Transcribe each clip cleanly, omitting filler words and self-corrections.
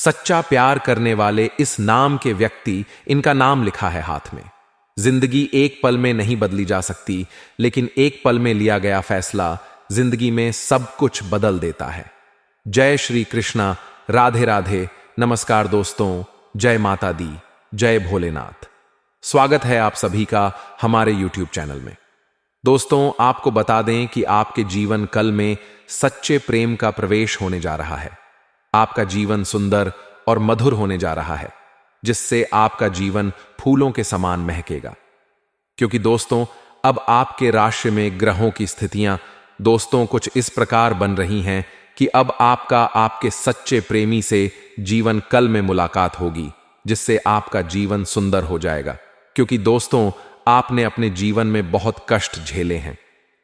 सच्चा प्यार करने वाले इस नाम के व्यक्ति, इनका नाम लिखा है हाथ में। जिंदगी एक पल में नहीं बदली जा सकती, लेकिन एक पल में लिया गया फैसला जिंदगी में सब कुछ बदल देता है। जय श्री कृष्णा, राधे राधे, नमस्कार दोस्तों, जय माता दी, जय भोलेनाथ। स्वागत है आप सभी का हमारे YouTube चैनल में। दोस्तों, आपको बता दें कि आपके जीवन कल में सच्चे प्रेम का प्रवेश होने जा रहा है। आपका जीवन सुंदर और मधुर होने जा रहा है, जिससे आपका जीवन फूलों के समान महकेगा। क्योंकि दोस्तों, अब आपके राशि में ग्रहों की स्थितियां दोस्तों कुछ इस प्रकार बन रही हैं कि अब आपका आपके सच्चे प्रेमी से जीवन कल में मुलाकात होगी, जिससे आपका जीवन सुंदर हो जाएगा। क्योंकि दोस्तों, आपने अपने जीवन में बहुत कष्ट झेले हैं,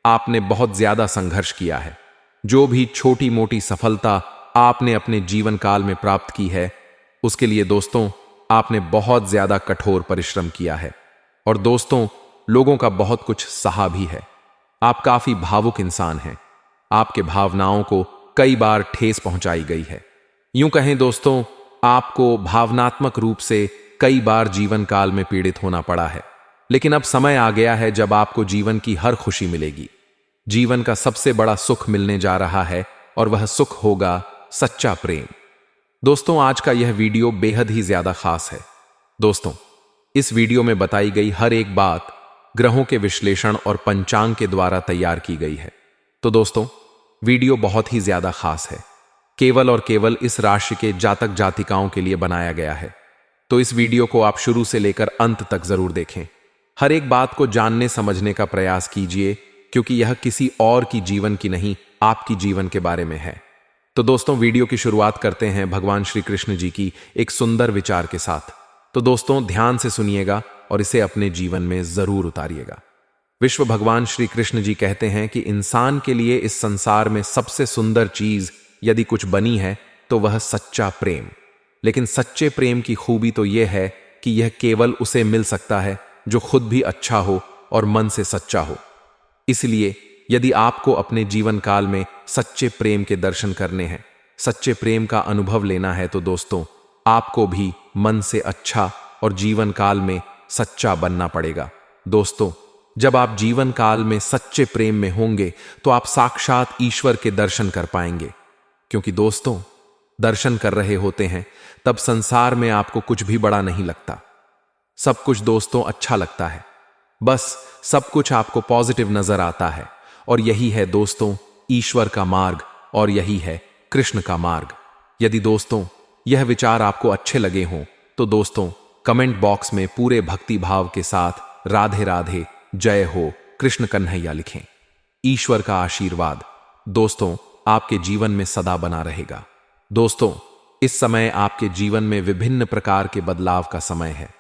आपने बहुत ज्यादा संघर्ष किया है। जो भी छोटी मोटी सफलता आपने अपने जीवन काल में प्राप्त की है, उसके लिए दोस्तों आपने बहुत ज्यादा कठोर परिश्रम किया है। और दोस्तों, लोगों का बहुत कुछ सहा भी है। आप काफी भावुक इंसान हैं। आपके भावनाओं को कई बार ठेस पहुंचाई गई है। यूं कहें दोस्तों, आपको भावनात्मक रूप से कई बार जीवन काल में पीड़ित होना पड़ा है। लेकिन अब समय आ गया है जब आपको जीवन की हर खुशी मिलेगी। जीवन का सबसे बड़ा सुख मिलने जा रहा है, और वह सुख होगा सच्चा प्रेम। दोस्तों, आज का यह वीडियो बेहद ही ज्यादा खास है। दोस्तों, इस वीडियो में बताई गई हर एक बात ग्रहों के विश्लेषण और पंचांग के द्वारा तैयार की गई है। तो दोस्तों, वीडियो बहुत ही ज्यादा खास है। केवल और केवल इस राशि के जातक जातिकाओं के लिए बनाया गया है। तो इस वीडियो को आप शुरू से लेकर अंत तक जरूर देखें। हर एक बात को जानने समझने का प्रयास कीजिए, क्योंकि यह किसी और की जीवन की नहीं, आपकी जीवन के बारे में है। तो दोस्तों, वीडियो की शुरुआत करते हैं भगवान श्री कृष्ण जी की एक सुंदर विचार के साथ। तो दोस्तों, ध्यान से सुनिएगा और इसे अपने जीवन में जरूर उतारिएगा। विश्व भगवान श्री कृष्ण जी कहते हैं कि इंसान के लिए इस संसार में सबसे सुंदर चीज यदि कुछ बनी है तो वह सच्चा प्रेम। लेकिन सच्चे प्रेम की खूबी तो यह है कि यह केवल उसे मिल सकता है जो खुद भी अच्छा हो और मन से सच्चा हो। इसलिए यदि आपको अपने जीवन काल में सच्चे प्रेम के दर्शन करने हैं, सच्चे प्रेम का अनुभव लेना है, तो दोस्तों आपको भी मन से अच्छा और जीवन काल में सच्चा बनना पड़ेगा। दोस्तों, जब आप जीवन काल में सच्चे प्रेम में होंगे तो आप साक्षात ईश्वर के दर्शन कर पाएंगे। क्योंकि दोस्तों, दर्शन कर रहे होते हैं तब संसार में आपको कुछ भी बड़ा नहीं लगता। सब कुछ दोस्तों अच्छा लगता है। बस सब कुछ आपको पॉजिटिव नजर आता है। और यही है दोस्तों ईश्वर का मार्ग, और यही है कृष्ण का मार्ग। यदि दोस्तों यह विचार आपको अच्छे लगे हों तो दोस्तों कमेंट बॉक्स में पूरे भक्ति भाव के साथ राधे राधे, जय हो कृष्ण कन्हैया लिखें। ईश्वर का आशीर्वाद दोस्तों आपके जीवन में सदा बना रहेगा। दोस्तों, इस समय आपके जीवन में विभिन्न प्रकार के बदलाव का समय है।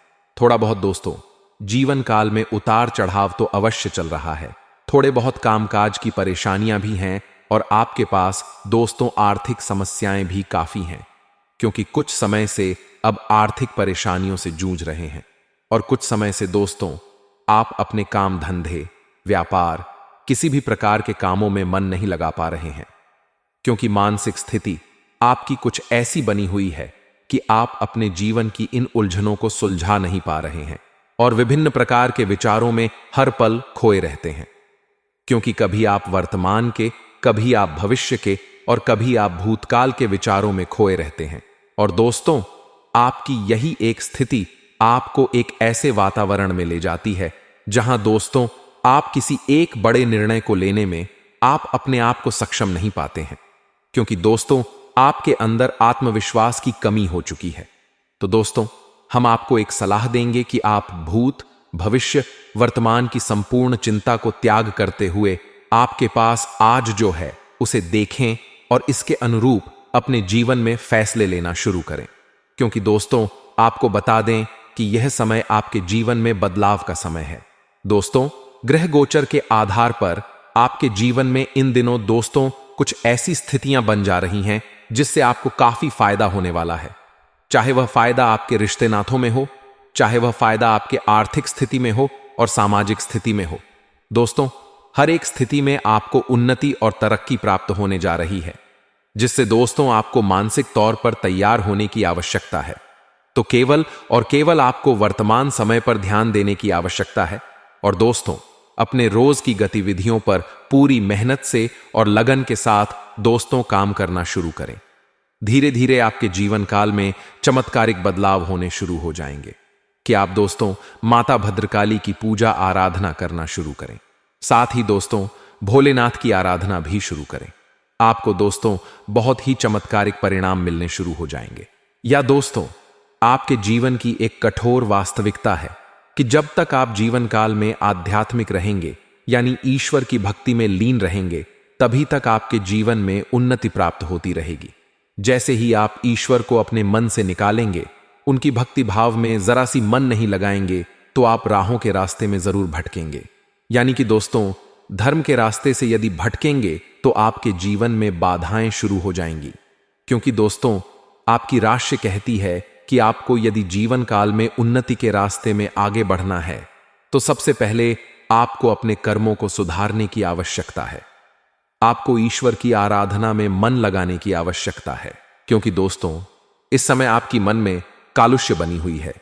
थोड़ा बहुत दोस्तों जीवन काल में उतार चढ़ाव तो अवश्य चल रहा है। थोड़े बहुत कामकाज की परेशानियां भी हैं, और आपके पास दोस्तों आर्थिक समस्याएं भी काफी हैं। क्योंकि कुछ समय से अब आर्थिक परेशानियों से जूझ रहे हैं, और कुछ समय से दोस्तों आप अपने काम धंधे, व्यापार, किसी भी प्रकार के कामों में मन नहीं लगा पा रहे हैं। क्योंकि मानसिक स्थिति आपकी कुछ ऐसी बनी हुई है कि आप अपने जीवन की इन उलझनों को सुलझा नहीं पा रहे हैं, और विभिन्न प्रकार के विचारों में हर पल खोए रहते हैं। क्योंकि कभी आप वर्तमान के, कभी आप भविष्य के, और कभी आप भूतकाल के विचारों में खोए रहते हैं। और दोस्तों, आपकी यही एक स्थिति आपको एक ऐसे वातावरण में ले जाती है जहां दोस्तों आप किसी एक बड़े निर्णय को लेने में आप अपने आप को सक्षम नहीं पाते हैं। क्योंकि दोस्तों आपके अंदर आत्मविश्वास की कमी हो चुकी है। तो दोस्तों, हम आपको एक सलाह देंगे कि आप भूत, भविष्य, वर्तमान की संपूर्ण चिंता को त्याग करते हुए आपके पास आज जो है उसे देखें, और इसके अनुरूप अपने जीवन में फैसले लेना शुरू करें। क्योंकि दोस्तों आपको बता दें कि यह समय आपके जीवन में बदलाव का समय है। दोस्तों, ग्रह गोचर के आधार पर आपके जीवन में इन दिनों दोस्तों कुछ ऐसी स्थितियां बन जा रही हैं जिससे आपको काफी फायदा होने वाला है। चाहे वह फायदा आपके रिश्ते नातों में हो, चाहे वह फायदा आपके आर्थिक स्थिति में हो और सामाजिक स्थिति में हो। दोस्तों, हर एक स्थिति में आपको उन्नति और तरक्की प्राप्त होने जा रही है। जिससे दोस्तों आपको मानसिक तौर पर तैयार होने की आवश्यकता है। तो केवल और केवल आपको वर्तमान समय पर ध्यान देने की आवश्यकता है और दोस्तों अपने रोज की गतिविधियों पर पूरी मेहनत से और लगन के साथ दोस्तों काम करना शुरू करें। धीरे धीरे आपके जीवन काल में चमत्कारिक बदलाव होने शुरू हो जाएंगे कि आप दोस्तों माता भद्रकाली की पूजा आराधना करना शुरू करें। साथ ही दोस्तों भोलेनाथ की आराधना भी शुरू करें। आपको दोस्तों बहुत ही चमत्कारिक परिणाम मिलने शुरू हो जाएंगे। या दोस्तों आपके जीवन की एक कठोर वास्तविकता है कि जब तक आप जीवन काल में आध्यात्मिक रहेंगे यानी ईश्वर की भक्ति में लीन रहेंगे, तभी तक आपके जीवन में उन्नति प्राप्त होती रहेगी। जैसे ही आप ईश्वर को अपने मन से निकालेंगे, उनकी भक्ति भाव में जरा सी मन नहीं लगाएंगे, तो आप राहों के रास्ते में जरूर भटकेंगे। यानी कि दोस्तों धर्म के रास्ते से यदि भटकेंगे तो आपके जीवन में बाधाएं शुरू हो जाएंगी। क्योंकि दोस्तों आपकी राशि कहती है कि आपको यदि जीवन काल में उन्नति के रास्ते में आगे बढ़ना है तो सबसे पहले आपको अपने कर्मों को सुधारने की आवश्यकता है। आपको ईश्वर की आराधना में मन लगाने की आवश्यकता है। क्योंकि दोस्तों इस समय आपकी मन में कालुष्य बनी हुई है।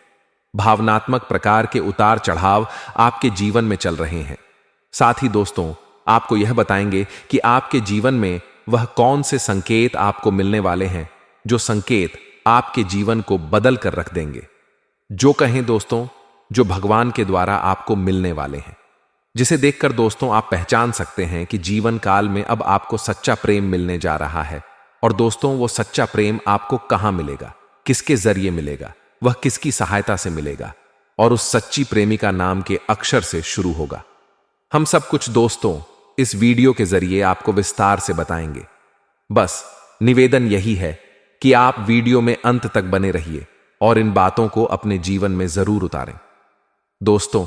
भावनात्मक प्रकार के उतार चढ़ाव आपके जीवन में चल रहे हैं। साथ ही दोस्तों आपको यह बताएंगे कि आपके जीवन में वह कौन से संकेत आपको मिलने वाले हैं जो संकेत आपके जीवन को बदल कर रख देंगे। जो कहें दोस्तों जो भगवान के द्वारा आपको मिलने वाले हैं, जिसे देखकर दोस्तों आप पहचान सकते हैं कि जीवन काल में अब आपको सच्चा प्रेम मिलने जा रहा है। और दोस्तों वो सच्चा प्रेम आपको कहां मिलेगा, किसके जरिए मिलेगा, वह किसकी सहायता से मिलेगा, और उस सच्ची प्रेमिका नाम के अक्षर से शुरू होगा। हम सब कुछ दोस्तों इस वीडियो के जरिए आपको विस्तार से बताएंगे। बस निवेदन यही है कि आप वीडियो में अंत तक बने रहिए और इन बातों को अपने जीवन में जरूर उतारें। दोस्तों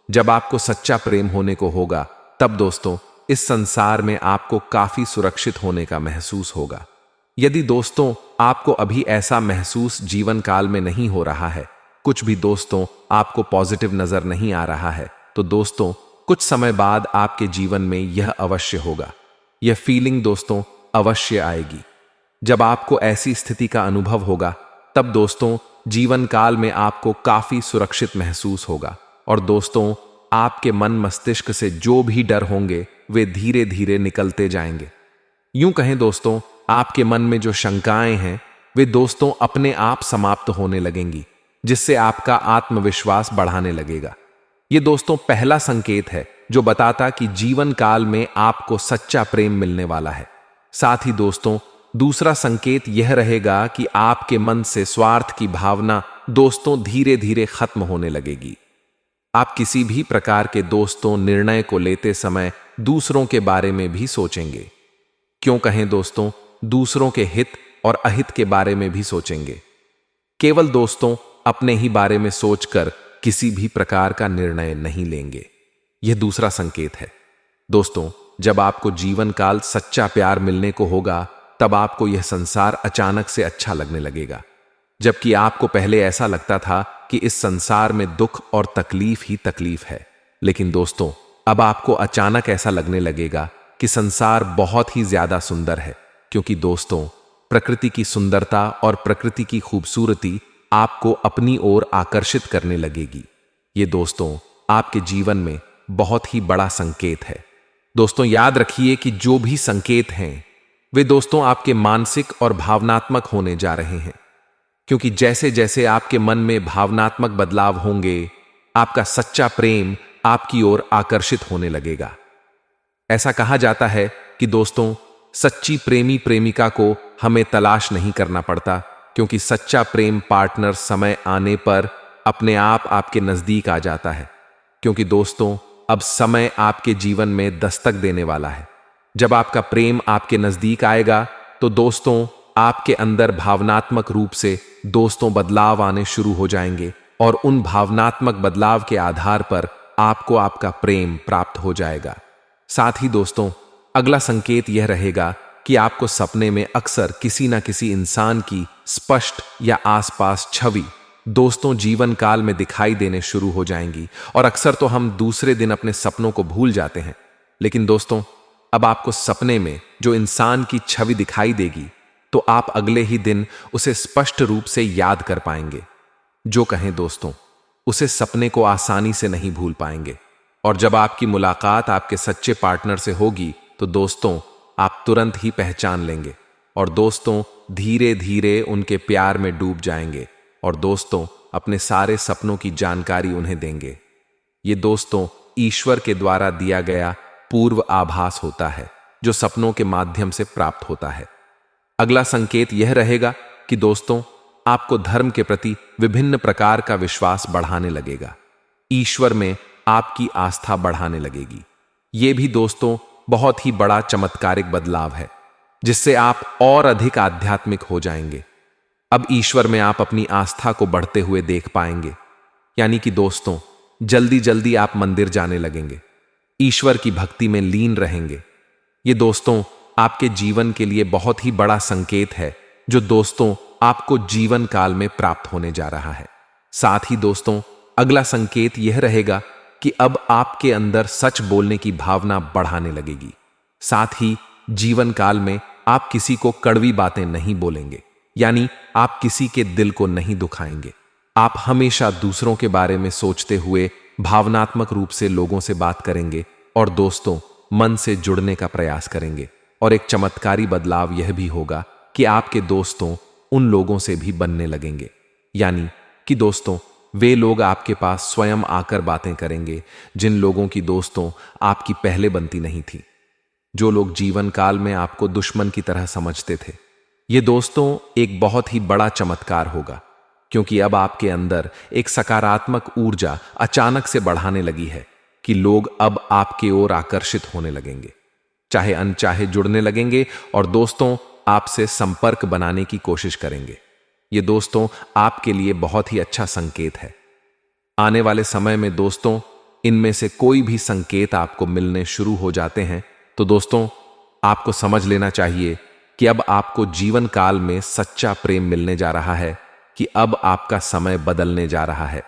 जब आपको सच्चा प्रेम होने को होगा, तब दोस्तों इस संसार में आपको काफी सुरक्षित होने का महसूस होगा। यदि दोस्तों आपको अभी ऐसा महसूस जीवन काल में नहीं हो रहा है, कुछ भी दोस्तों आपको पॉजिटिव नजर नहीं आ रहा है, तो दोस्तों कुछ समय बाद आपके जीवन में यह अवश्य होगा। यह फीलिंग दोस्तों अवश्य आएगी। जब आपको ऐसी स्थिति का अनुभव होगा, तब दोस्तों जीवन काल में आपको काफी सुरक्षित महसूस होगा और दोस्तों आपके मन मस्तिष्क से जो भी डर होंगे वे धीरे धीरे निकलते जाएंगे। यूं कहें दोस्तों आपके मन में जो शंकाएं हैं वे दोस्तों अपने आप समाप्त होने लगेंगी, जिससे आपका आत्मविश्वास बढ़ाने लगेगा। ये दोस्तों पहला संकेत है जो बताता कि जीवन काल में आपको सच्चा प्रेम मिलने वाला है। साथ ही दोस्तों दूसरा संकेत यह रहेगा कि आपके मन से स्वार्थ की भावना दोस्तों धीरे धीरे खत्म होने लगेगी। आप किसी भी प्रकार के दोस्तों निर्णय को लेते समय दूसरों के बारे में भी सोचेंगे। क्यों कहें दोस्तों दूसरों के हित और अहित के बारे में भी सोचेंगे। केवल दोस्तों अपने ही बारे में सोचकर किसी भी प्रकार का निर्णय नहीं लेंगे। यह दूसरा संकेत है। दोस्तों जब आपको जीवन काल सच्चा प्यार मिलने को होगा, तब आपको यह संसार अचानक से अच्छा लगने लगेगा। जबकि आपको पहले ऐसा लगता था कि इस संसार में दुख और तकलीफ ही तकलीफ है, लेकिन दोस्तों अब आपको अचानक ऐसा लगने लगेगा कि संसार बहुत ही ज्यादा सुंदर है। क्योंकि दोस्तों प्रकृति की सुंदरता और प्रकृति की खूबसूरती आपको अपनी ओर आकर्षित करने लगेगी। ये दोस्तों आपके जीवन में बहुत ही बड़ा संकेत है। दोस्तों याद रखिए कि जो भी संकेत हैं वे दोस्तों आपके मानसिक और भावनात्मक होने जा रहे हैं। क्योंकि जैसे जैसे आपके मन में भावनात्मक बदलाव होंगे, आपका सच्चा प्रेम आपकी ओर आकर्षित होने लगेगा। ऐसा कहा जाता है कि दोस्तों सच्ची प्रेमी प्रेमिका को हमें तलाश नहीं करना पड़ता, क्योंकि सच्चा प्रेम पार्टनर समय आने पर अपने आप आपके नजदीक आ जाता है। क्योंकि दोस्तों अब समय आपके जीवन में दस्तक देने वाला है। जब आपका प्रेम आपके नजदीक आएगा तो दोस्तों आपके अंदर भावनात्मक रूप से दोस्तों बदलाव आने शुरू हो जाएंगे और उन भावनात्मक बदलाव के आधार पर आपको आपका प्रेम प्राप्त हो जाएगा। साथ ही दोस्तों अगला संकेत यह रहेगा कि आपको सपने में अक्सर किसी न किसी इंसान की स्पष्ट या आसपास छवि दोस्तों जीवन काल में दिखाई देने शुरू हो जाएंगी। और अक्सर तो हम दूसरे दिन अपने सपनों को भूल जाते हैं, लेकिन दोस्तों अब आपको सपने में जो इंसान की छवि दिखाई देगी तो आप अगले ही दिन उसे स्पष्ट रूप से याद कर पाएंगे। जो कहें दोस्तों, उसे सपने को आसानी से नहीं भूल पाएंगे। और जब आपकी मुलाकात आपके सच्चे पार्टनर से होगी तो दोस्तों आप तुरंत ही पहचान लेंगे और दोस्तों धीरे धीरे उनके प्यार में डूब जाएंगे और दोस्तों अपने सारे सपनों की जानकारी उन्हें देंगे। ये दोस्तों ईश्वर के द्वारा दिया गया पूर्व आभास होता है जो सपनों के माध्यम से प्राप्त होता है। अगला संकेत यह रहेगा कि दोस्तों आपको धर्म के प्रति विभिन्न प्रकार का विश्वास बढ़ाने लगेगा। ईश्वर में आपकी आस्था बढ़ाने लगेगी। यह भी दोस्तों बहुत ही बड़ा चमत्कारिक बदलाव है जिससे आप और अधिक आध्यात्मिक हो जाएंगे। अब ईश्वर में आप अपनी आस्था को बढ़ते हुए देख पाएंगे। यानी कि दोस्तों जल्दी जल्दी आप मंदिर जाने लगेंगे, ईश्वर की भक्ति में लीन रहेंगे। ये दोस्तों आपके जीवन के लिए बहुत ही बड़ा संकेत है जो दोस्तों आपको जीवन काल में प्राप्त होने जा रहा है। साथ ही दोस्तों अगला संकेत यह रहेगा कि अब आपके अंदर सच बोलने की भावना बढ़ाने लगेगी। साथ ही जीवन काल में आप किसी को कड़वी बातें नहीं बोलेंगे, यानी आप किसी के दिल को नहीं दुखाएंगे। आप हमेशा दूसरों के बारे में सोचते हुए भावनात्मक रूप से लोगों से बात करेंगे और दोस्तों मन से जुड़ने का प्रयास करेंगे। और एक चमत्कारी बदलाव यह भी होगा कि आपके दोस्तों उन लोगों से भी बनने लगेंगे। यानी कि दोस्तों वे लोग आपके पास स्वयं आकर बातें करेंगे जिन लोगों की दोस्तों आपकी पहले बनती नहीं थी, जो लोग जीवन काल में आपको दुश्मन की तरह समझते थे। ये दोस्तों एक बहुत ही बड़ा चमत्कार होगा क्योंकि अब आपके अंदर एक सकारात्मक ऊर्जा अचानक से बढ़ाने लगी है कि लोग अब आपके ओर आकर्षित होने लगेंगे, चाहे अनचाहे जुड़ने लगेंगे और दोस्तों आपसे संपर्क बनाने की कोशिश करेंगे। ये दोस्तों आपके लिए बहुत ही अच्छा संकेत है। आने वाले समय में दोस्तों इनमें से कोई भी संकेत आपको मिलने शुरू हो जाते हैं तो दोस्तों आपको समझ लेना चाहिए कि अब आपको जीवन काल में सच्चा प्रेम मिलने जा रहा है, कि अब आपका समय बदलने जा रहा है।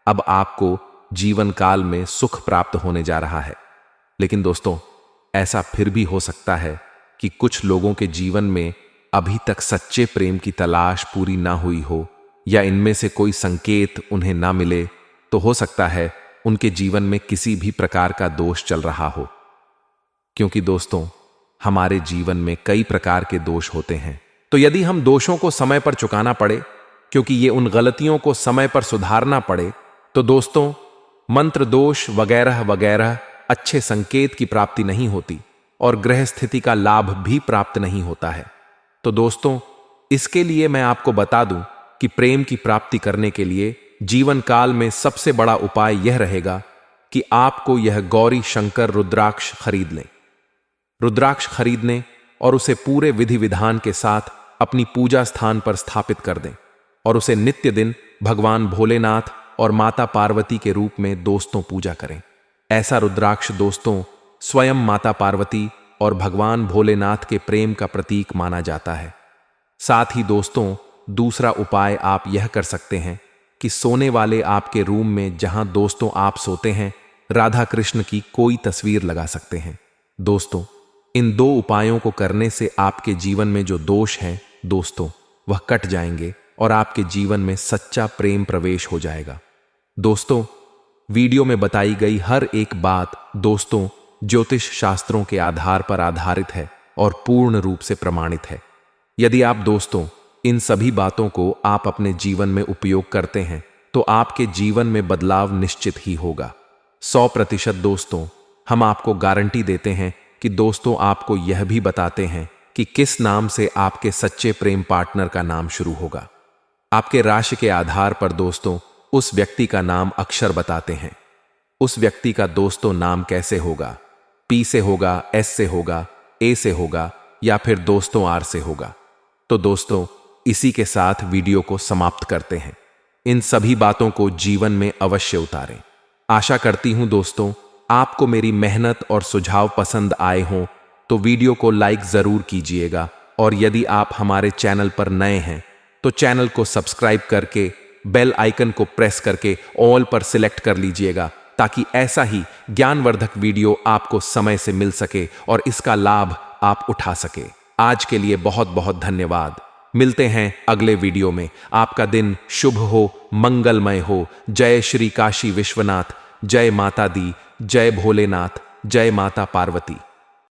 अब आपको जीवन काल में सुख प्राप्त होने जा रहा है। लेकिन दोस्तों ऐसा फिर भी हो सकता है कि कुछ लोगों के जीवन में अभी तक सच्चे प्रेम की तलाश पूरी ना हुई हो या इनमें से कोई संकेत उन्हें ना मिले, तो हो सकता है उनके जीवन में किसी भी प्रकार का दोष चल रहा हो। क्योंकि दोस्तों हमारे जीवन में कई प्रकार के दोष होते हैं, तो यदि हम दोषों को समय पर चुकाना पड़े, क्योंकि ये उन गलतियों को समय पर सुधारना पड़े, तो दोस्तों मंत्र दोष वगैरह वगैरह अच्छे संकेत की प्राप्ति नहीं होती और ग्रह स्थिति का लाभ भी प्राप्त नहीं होता है। तो दोस्तों इसके लिए मैं आपको बता दूं कि प्रेम की प्राप्ति करने के लिए जीवन काल में सबसे बड़ा उपाय यह रहेगा कि आपको यह गौरी शंकर रुद्राक्ष खरीद लें। रुद्राक्ष खरीदने और उसे पूरे विधि विधान के साथ अपनी पूजा स्थान पर स्थापित कर दें और उसे नित्य दिन भगवान भोलेनाथ और माता पार्वती के रूप में दोस्तों पूजा करें। ऐसा रुद्राक्ष दोस्तों स्वयं माता पार्वती और भगवान भोलेनाथ के प्रेम का प्रतीक माना जाता है। साथ ही दोस्तों दूसरा उपाय आप यह कर सकते हैं कि सोने वाले आपके रूम में जहां दोस्तों आप सोते हैं, राधा कृष्ण की कोई तस्वीर लगा सकते हैं। दोस्तों इन दो उपायों को करने से आपके जीवन में जो दोष हैं दोस्तों वह कट जाएंगे और आपके जीवन में सच्चा प्रेम प्रवेश हो जाएगा। दोस्तों वीडियो में बताई गई हर एक बात दोस्तों ज्योतिष शास्त्रों के आधार पर आधारित है और पूर्ण रूप से प्रमाणित है। यदि आप दोस्तों इन सभी बातों को आप अपने जीवन में उपयोग करते हैं तो आपके जीवन में बदलाव निश्चित ही होगा। 100% दोस्तों हम आपको गारंटी देते हैं कि दोस्तों आपको यह भी बताते हैं कि किस नाम से आपके सच्चे प्रेम पार्टनर का नाम शुरू होगा। आपके राशि के आधार पर दोस्तों उस व्यक्ति का नाम अक्षर बताते हैं। उस व्यक्ति का दोस्तों नाम कैसे होगा, पी से होगा, एस से होगा, ए से होगा या फिर दोस्तों आर से होगा। तो दोस्तों इसी के साथ वीडियो को समाप्त करते हैं। इन सभी बातों को जीवन में अवश्य उतारें। आशा करती हूं दोस्तों आपको मेरी मेहनत और सुझाव पसंद आए हों तो वीडियो को लाइक जरूर कीजिएगा और यदि आप हमारे चैनल पर नए हैं तो चैनल को सब्सक्राइब करके बेल आइकन को प्रेस करके ऑल पर सिलेक्ट कर लीजिएगा ताकि ऐसा ही ज्ञानवर्धक वीडियो आपको समय से मिल सके और इसका लाभ आप उठा सके। आज के लिए बहुत बहुत धन्यवाद। मिलते हैं अगले वीडियो में। आपका दिन शुभ हो, मंगलमय हो। जय श्री काशी विश्वनाथ, जय माता दी, जय भोलेनाथ, जय माता पार्वती।